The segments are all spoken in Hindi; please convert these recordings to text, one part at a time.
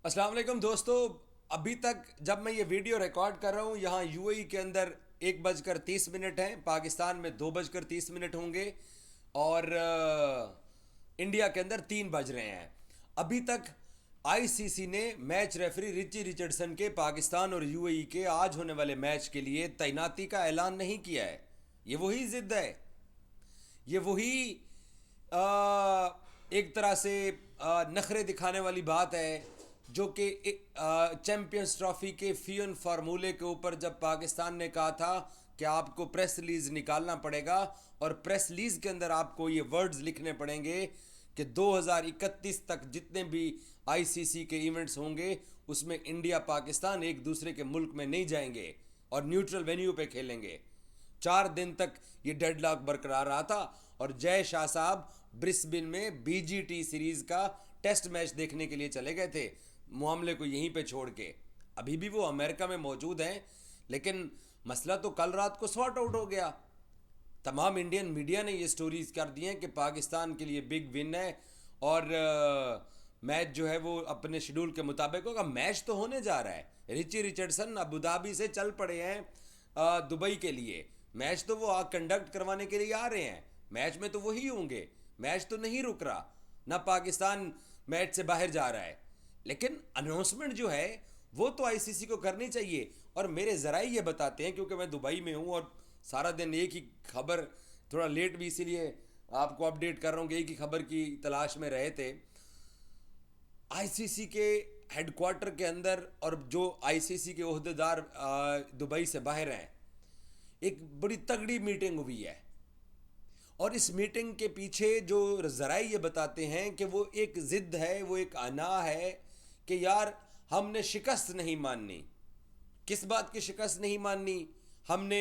अस्सलाम वालेकुम दोस्तों। अभी तक जब मैं ये वीडियो रिकॉर्ड कर रहा हूँ यहाँ यूएई के अंदर 1:30 हैं, पाकिस्तान में 2:30 होंगे और इंडिया के अंदर 3 बज रहे हैं। अभी तक आईसीसी ने मैच रेफरी रिची रिचर्डसन के पाकिस्तान और यूएई के आज होने वाले मैच के लिए तैनाती का ऐलान नहीं किया है। ये वही जिद है, ये वही आ, एक तरह से नखरे दिखाने वाली बात है जो कि चैंपियंस ट्रॉफी के फियन फार्मूले के ऊपर जब पाकिस्तान ने कहा था कि आपको प्रेस रिलीज निकालना पड़ेगा और प्रेस रिलीज के अंदर आपको ये वर्ड्स लिखने पड़ेंगे कि 2031 तक जितने भी आईसीसी के इवेंट्स होंगे उसमें इंडिया पाकिस्तान एक दूसरे के मुल्क में नहीं जाएंगे और न्यूट्रल वेन्यू पे खेलेंगे। 4 दिन तक ये डेडलॉक बरकरार रहा था और जय शाह साहब ब्रिस्बेन में बीजीटी सीरीज का टेस्ट मैच देखने के लिए चले गए थे, मामले को यहीं पे छोड़ के। अभी भी वो अमेरिका में मौजूद हैं, लेकिन मसला तो कल रात को सॉर्ट आउट हो गया। तमाम इंडियन मीडिया ने ये स्टोरीज कर दी हैं कि पाकिस्तान के लिए बिग विन है और मैच जो है वो अपने शेड्यूल के मुताबिक होगा। मैच तो होने जा रहा है, रिची रिचर्डसन अबू धाबी से चल पड़े हैं दुबई के लिए। मैच तो वो कंडक्ट करवाने के लिए आ रहे हैं, मैच में तो वही होंगे, मैच तो नहीं रुक रहा, ना पाकिस्तान मैच से बाहर जा रहा है। लेकिन अनाउंसमेंट जो है वो तो आईसीसी को करनी चाहिए। और मेरे ज़राए ये बताते हैं, क्योंकि मैं दुबई में हूँ और सारा दिन एक ही खबर, थोड़ा लेट भी इसीलिए आपको अपडेट कर रहा हूँ कि एक ही खबर की तलाश में रहे थे। आईसीसी के हेडक्वार्टर के अंदर और जो आईसीसी के ओहदेदार दुबई से बाहर हैं, एक बड़ी तगड़ी मीटिंग हुई है और इस मीटिंग के पीछे जो ज़राए ये बताते हैं कि वो एक ज़िद है, वो एक अना है कि यार हमने शिकस्त नहीं माननी। किस बात की शिकस्त नहीं माननी? हमने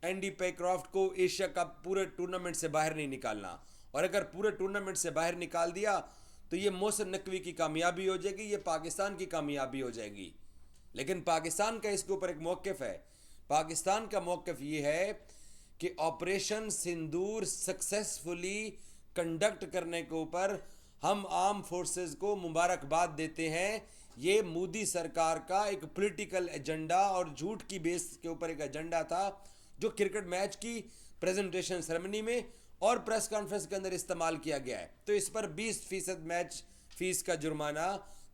एंडी पेक्रॉफ्ट को एशिया कप पूरे टूर्नामेंट से बाहर नहीं निकालना, और अगर पूरे टूर्नामेंट से बाहर निकाल दिया तो ये मोहसिन नकवी की कामयाबी हो जाएगी, ये पाकिस्तान की कामयाबी हो जाएगी। लेकिन पाकिस्तान का इसके ऊपर एक मौक़िफ़ है। पाकिस्तान का मौक़िफ़ ये है कि ऑपरेशन सिंदूर सक्सेसफुली कंडक्ट करने के ऊपर हम आर्म फोर्सेस को मुबारकबाद देते हैं। ये मोदी सरकार का एक पॉलिटिकल एजेंडा और झूठ की बेस के ऊपर एक एजेंडा था जो क्रिकेट मैच की प्रेजेंटेशन सेरेमनी में और प्रेस कॉन्फ्रेंस के अंदर इस्तेमाल किया गया है। तो इस पर 20% मैच फीस का जुर्माना,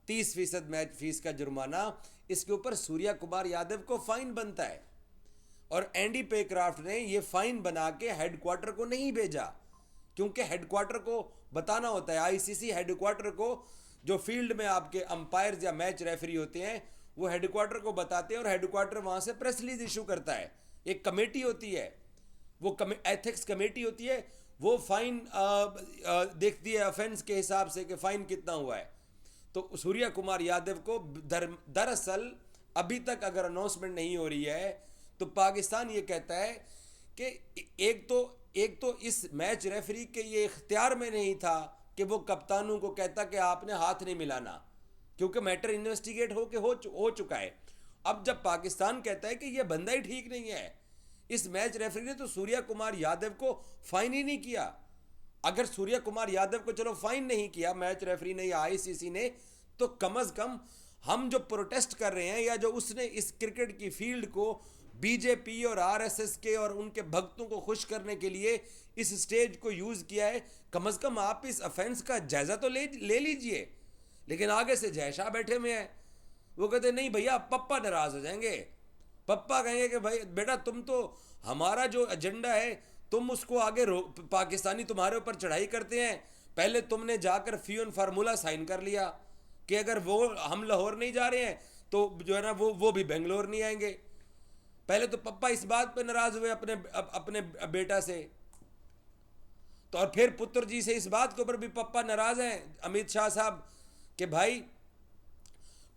30% मैच फीस का जुर्माना, इसके ऊपर सूर्या कुमार यादव को फाइन बनता है। और एंडी पेक्राफ्ट ने ये फाइन बना के हेडक्वार्टर को नहीं भेजा, क्योंकि हेडक्वार्टर को बताना होता है। आईसीसी हेडक्वार्टर को, जो फील्ड में आपके अंपायर्स या मैच रेफरी होते हैं, वो हेडक्वार्टर को बताते हैं और हेडक्वार्टर वहाँ से प्रेस रिलीज इशू करता है। एक कमेटी होती है, वो एथिक्स कमेटी होती है, वो फाइन देखती है ऑफेंस के हिसाब से कि फाइन कितना हुआ है। तो सूर्या कुमार यादव को दरअसल अभी तक अगर अनाउंसमेंट नहीं हो रही है तो पाकिस्तान ये कहता है कि एक तो इस मैच रेफरी के ये इख्तियार में नहीं था कि वो कप्तानों को कहता कि आपने हाथ नहीं मिलाना, क्योंकि मैटर इन्वेस्टिगेट हो चुका है। अब जब पाकिस्तान कहता है कि ये बंदा ही ठीक नहीं है, इस मैच रेफरी ने तो सूर्या कुमार यादव को फाइन ही नहीं किया। अगर सूर्या कुमार यादव को चलो फाइन नहीं किया मैच रेफरी ने या आईसीसी ने, तो कम अज कम हम जो प्रोटेस्ट कर रहे हैं या जो उसने इस क्रिकेट की फील्ड को बीजेपी और आरएसएस के और उनके भक्तों को खुश करने के लिए इस स्टेज को यूज किया है, कम से कम आप इस ऑफेंस का जायजा तो ले लीजिए। लेकिन आगे से जय शाह बैठे हुए हैं, वो कहते नहीं भैया, पप्पा नाराज हो जाएंगे। पप्पा कहेंगे कि भाई बेटा, तुम तो हमारा जो एजेंडा है तुम उसको आगे पाकिस्तानी तुम्हारे ऊपर चढ़ाई करते हैं। पहले तुमने जाकर फियन फार्मूला साइन कर लिया कि अगर वो हम लाहौर नहीं जा रहे हैं तो जो है ना वो भी बेंगलोर नहीं आएंगे। पहले तो पप्पा इस बात पे नाराज हुए अपने बेटा से, तो और फिर पुत्र जी से इस बात के ऊपर भी पप्पा नाराज हैं अमित शाह साहब कि भाई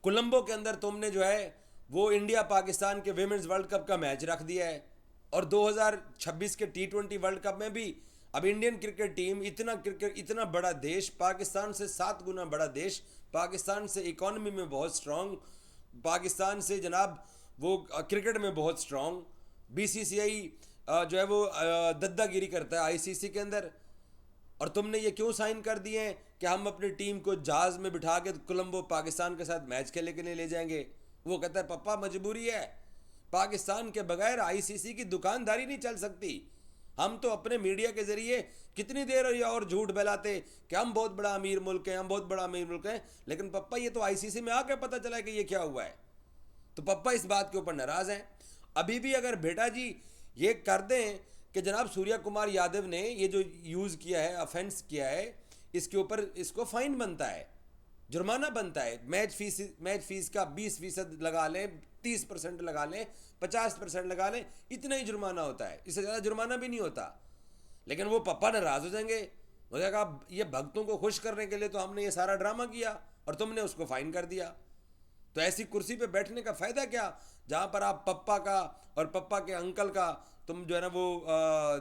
कोलंबो के अंदर तुमने जो है वो इंडिया पाकिस्तान के विमेंस वर्ल्ड कप का मैच रख दिया है, और 2026 के T20 वर्ल्ड कप में भी अब इंडियन क्रिकेट टीम इतना बड़ा देश, पाकिस्तान से 7 गुना बड़ा देश, पाकिस्तान से इकोनॉमी में बहुत स्ट्रांग, पाकिस्तान से जनाब वो क्रिकेट में बहुत स्ट्रांग। बीसीसीआई जो है वो दद्दागिरी करता है आईसीसी के अंदर। और तुमने ये क्यों साइन कर दिए हैं कि हम अपनी टीम को जहाज में बिठा के कोलंबो पाकिस्तान के साथ मैच खेलने के लिए ले जाएंगे? वो कहता है पप्पा मजबूरी है, पाकिस्तान के बगैर आईसीसी की दुकानदारी नहीं चल सकती। हम तो अपने मीडिया के जरिए कितनी देर और झूठ फैलाते कि हम बहुत बड़ा अमीर मुल्क हैं, हम बहुत बड़ा अमीर मुल्क हैं, लेकिन पप्पा ये तो आईसीसी में आके पता चला कि ये क्या हुआ है। तो पप्पा इस बात के ऊपर नाराज हैं। अभी भी अगर बेटा जी ये कर दें कि जनाब सूर्या कुमार यादव ने ये जो यूज़ किया है, ऑफेंस किया है, इसके ऊपर इसको फाइन बनता है, जुर्माना बनता है। मैच फीस का 20% लगा लें, 30% लगा लें, 50% लगा लें, इतना ही जुर्माना होता है, इससे ज़्यादा जुर्माना भी नहीं होता। लेकिन वो पप्पा नाराज़ हो जाएंगे, हो जाएगा ये भक्तों को खुश करने के लिए तो हमने ये सारा ड्रामा किया और तुमने उसको फाइन कर दिया। तो ऐसी कुर्सी पे बैठने का फ़ायदा क्या, जहाँ पर आप पप्पा का और पप्पा के अंकल का तुम जो है ना वो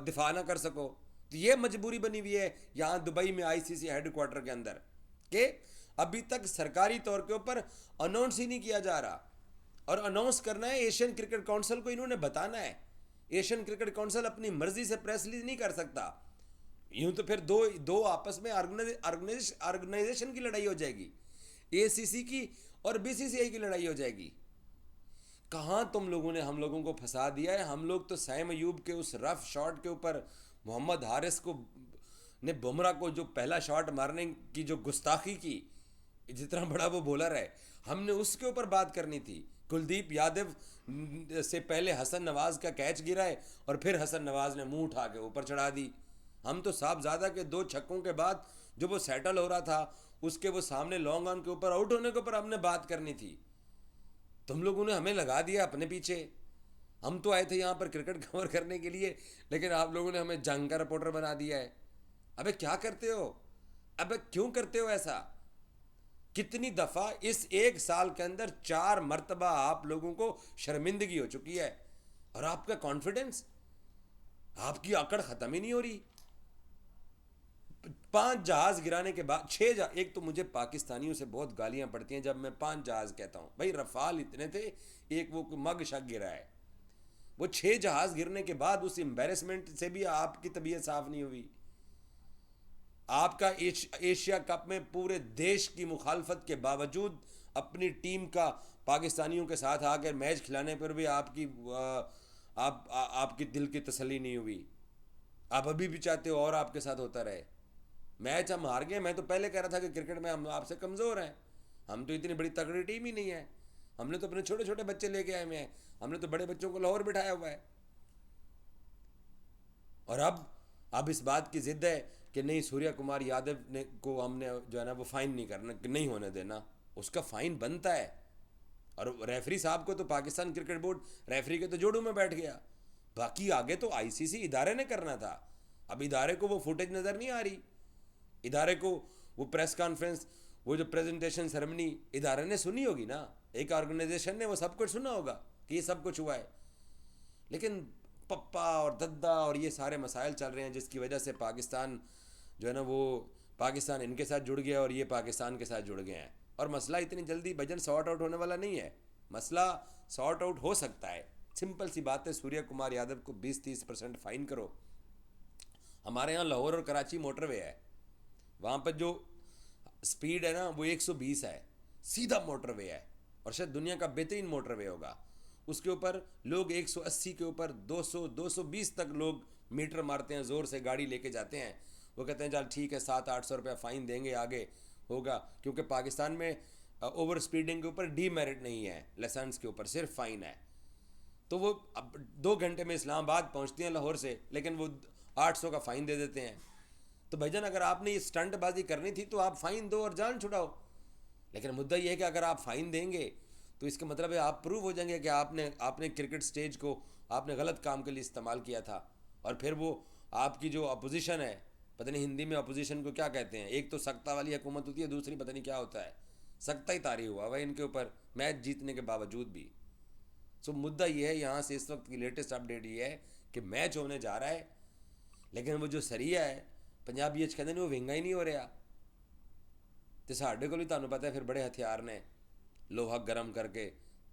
दिफा ना कर सको। तो ये मजबूरी बनी हुई है यहाँ दुबई में आईसीसी हेडक्वार्टर के अंदर कि अभी तक सरकारी तौर के यूपर अनाउंस ही नहीं किया जा रहा। और अनाउंस करना है एशियन क्रिकेट काउंसिल को, इन्होंने बताना है। एशियन क्रिकेट काउंसिल अपनी मर्जी से प्रेस रिलीज नहीं कर सकता। यूं तो फिर दो दो आपस में ऑर्गेनाइजेशन की लड़ाई हो जाएगी, एसीसी की और बीसीसीआई की लड़ाई हो जाएगी। कहाँ तुम लोगों ने हम लोगों को फंसा दिया है। हम लोग तो सैम अयूब के उस रफ शॉट के ऊपर, मोहम्मद हारिस को ने बुमराह को जो पहला शॉट मारने की जो गुस्ताखी की, जितना बड़ा वो बॉलर है, हमने उसके ऊपर बात करनी थी। कुलदीप यादव से पहले हसन नवाज का कैच गिरा है और फिर हसन नवाज ने मुंह उठा के ऊपर चढ़ा दी। हम तो साहबजादा के 2 छक्कों के बाद जो वो सेटल हो रहा था, उसके वो सामने लॉन्ग ऑन के ऊपर आउट होने के ऊपर हमने बात करनी थी। तुम लोगों ने हमें लगा दिया अपने पीछे। हम तो आए थे यहाँ पर क्रिकेट कवर करने के लिए, लेकिन आप लोगों ने हमें जंग का रिपोर्टर बना दिया है। अबे क्या करते हो, अबे क्यों करते हो ऐसा? कितनी दफ़ा इस 1 साल के अंदर 4 मरतबा आप लोगों को शर्मिंदगी हो चुकी है, और आपका कॉन्फिडेंस, आपकी अकड़ ख़त्म ही नहीं हो रही। 5 जहाज़ गिराने के बाद 6 जहाज़, एक तो मुझे पाकिस्तानियों से बहुत गालियां पड़ती हैं जब मैं 5 जहाज़ कहता हूँ। भाई रफ़ाल इतने थे, एक वो मग शक गिरा है। वो 6 जहाज़ गिरने के बाद उस एम्बेरसमेंट से भी आपकी तबीयत साफ़ नहीं हुई। आपका एशिया कप में पूरे देश की मुखालफत के बावजूद अपनी टीम का पाकिस्तानियों के साथ आकर मैच खिलाने पर भी आपकी दिल की तसल्ली नहीं हुई। आप अभी भी चाहते हो और आपके साथ होता रहे। मैच हम हार गए। मैं तो पहले कह रहा था कि क्रिकेट में हम आपसे कमज़ोर हैं, हम तो इतनी बड़ी तगड़ी टीम ही नहीं है। हमने तो अपने छोटे छोटे बच्चे लेके आए हुए हैं, हमने तो बड़े बच्चों को लाहौर बिठाया हुआ है। और अब इस बात की ज़िद है कि नहीं, सूर्या कुमार यादव ने को हमने जो है ना वो फ़ाइन नहीं करना, नहीं होने देना। उसका फ़ाइन बनता है। और रेफरी साहब को तो पाकिस्तान क्रिकेट बोर्ड रेफरी के तो जोड़ों में बैठ गया। बाकी आगे तो आईसीसी इदारे ने करना था। अब इदारे को वो फुटेज नज़र नहीं आ रही, इदारे को वो प्रेस कॉन्फ्रेंस, वो जो प्रेजेंटेशन सेरेमनी इदारे ने सुनी होगी ना, एक ऑर्गेनाइजेशन ने वो सब कुछ सुना होगा कि ये सब कुछ हुआ है। लेकिन पप्पा और दद्दा और ये सारे मसाइल चल रहे हैं जिसकी वजह से पाकिस्तान जो है ना वो, पाकिस्तान इनके साथ जुड़ गया और ये पाकिस्तान के साथ जुड़ गए हैं। और मसला इतनी जल्दी भजन सॉर्ट आउट होने वाला नहीं है। मसला सॉर्ट आउट हो सकता है, सिंपल सी बात है। सूर्या कुमार यादव को 20-30% फ़ाइन करो। हमारे यहाँ लाहौर और कराची मोटरवे है, वहाँ पर जो स्पीड है ना वो 120 है, सीधा मोटरवे है, और शायद दुनिया का बेहतरीन मोटरवे होगा। उसके ऊपर लोग 180 के ऊपर 200-220 तक लोग मीटर मारते हैं, ज़ोर से गाड़ी लेके जाते हैं। वो कहते हैं चल ठीक है 700-800 रुपया फ़ाइन देंगे, आगे होगा। क्योंकि पाकिस्तान में ओवर स्पीडिंग के ऊपर डीमेरिट नहीं है, लाइसेंस के ऊपर सिर्फ फ़ाइन है। तो वो अब 2 घंटे में इस्लामाबाद पहुंचती हैं लाहौर से, लेकिन वो 800 का फ़ाइन दे देते हैं। तो भाईजान अगर आपने ये स्टंटबाजी करनी थी तो आप फ़ाइन दो और जान छुड़ाओ। लेकिन मुद्दा ये है कि अगर आप फ़ाइन देंगे तो इसका मतलब है आप प्रूव हो जाएंगे कि आपने क्रिकेट स्टेज को आपने गलत काम के लिए इस्तेमाल किया था। और फिर वो आपकी जो अपोजिशन है, पता नहीं हिंदी में अपोजिशन को क्या कहते हैं, एक तो सख्ता वाली हुकूमत होती है, दूसरी पता नहीं क्या होता है, सख्ता ही तारी हुआ भाई इनके ऊपर मैच जीतने के बावजूद भी। सो मुद्दा ये है यहाँ से इस वक्त की लेटेस्ट अपडेट ये है कि मैच होने जा रहा है, लेकिन वो जो सरिया है पंजाबी कहते हैं वो विंगा ही नहीं हो रहा। तो साढ़े को भी तुहानू पता है फिर बड़े हथियार ने लोहा गर्म करके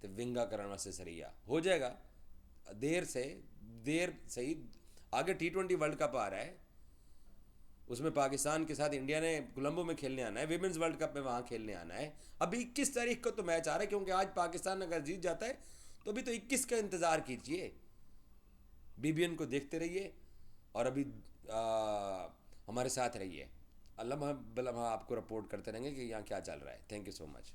तो विंगा करने वास्ते सरिया हो जाएगा। देर सही आगे T20 वर्ल्ड कप आ रहा है, उसमें पाकिस्तान के साथ इंडिया ने कोलंबो में खेलने आना है, विमेंस वर्ल्ड कप में वहाँ खेलने आना है। अभी 21 तारीख को तो मैच आ रहा है, क्योंकि आज पाकिस्तान अगर जीत जाता है तो अभी तो 21 का इंतज़ार कीजिए। बीबीएन को देखते रहिए और अभी हमारे साथ रहिए। अल्लाह आपको रिपोर्ट करते रहेंगे कि यहाँ क्या चल रहा है। Thank you so much.